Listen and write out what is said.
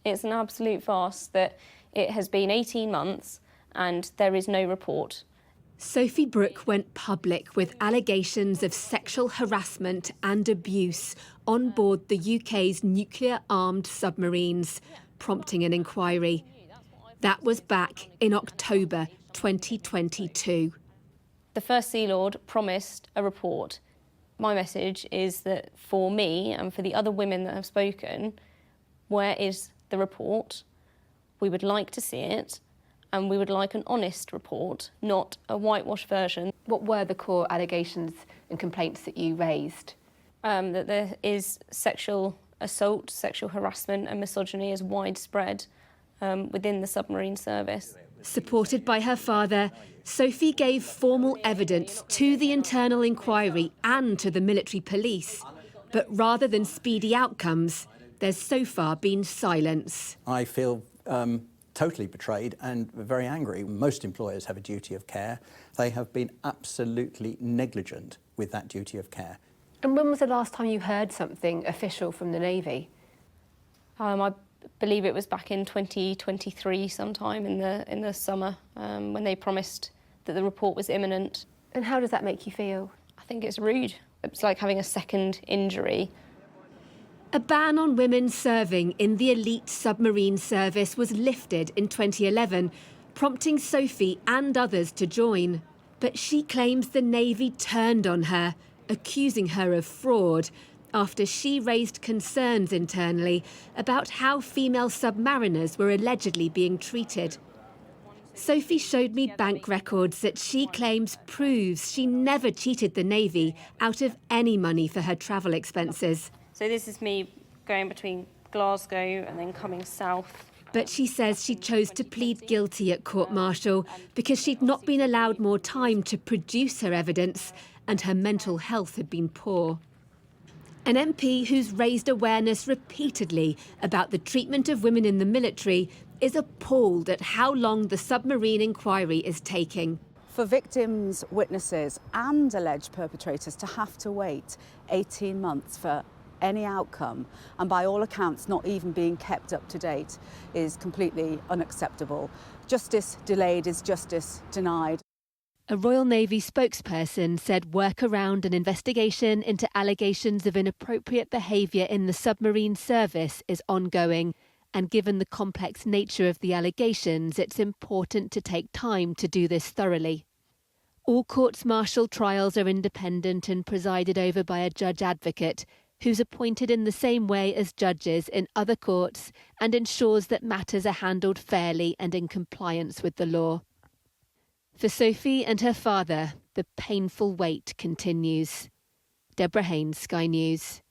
It's an absolute farce that it has been 18 months and there is no report. Sophie Brook went public with allegations of sexual harassment and abuse on board the UK's nuclear-armed submarines, prompting an inquiry. That was back in October 2022. The First Sea Lord promised a report. My message is that for me and for the other women that have spoken, where is the report? We would like to see it, and we would like an honest report, not a whitewash version. What were the core allegations and complaints that you raised? That there is sexual assault, sexual harassment and misogyny is widespread within the Submarine Service. Supported by her father, Sophie gave formal evidence to the internal inquiry and to the military police. But rather than speedy outcomes, there's so far been silence. I feel totally betrayed and very angry. Most employers have a duty of care. They have been absolutely negligent with that duty of care. And when was the last time you heard something official from the Navy? I believe it was back in 2023 sometime in the summer when they promised that the report was imminent. And how does that make you feel? I think it's rude. It's like having a second injury. A ban on women serving in the elite submarine service was lifted in 2011, prompting Sophie and others to join. But she claims the Navy turned on her, accusing her of fraud after she raised concerns internally about how female submariners were allegedly being treated. Sophie showed me bank records that she claims proves she never cheated the Navy out of any money for her travel expenses. So this is me going between Glasgow and then coming south. But she says she chose to plead guilty at court-martial because she'd not been allowed more time to produce her evidence and her mental health had been poor. An MP who's raised awareness repeatedly about the treatment of women in the military is appalled at how long the submarine inquiry is taking. For victims, witnesses and alleged perpetrators to have to wait 18 months for any outcome, and by all accounts not even being kept up to date, is completely unacceptable. Justice delayed is justice denied. A Royal Navy spokesperson said work around an investigation into allegations of inappropriate behaviour in the Submarine Service is ongoing, and given the complex nature of the allegations, it's important to take time to do this thoroughly. All courts-martial trials are independent and presided over by a judge advocate, who's appointed in the same way as judges in other courts and ensures that matters are handled fairly and in compliance with the law. For Sophie and her father, the painful wait continues. Deborah Haynes, Sky News.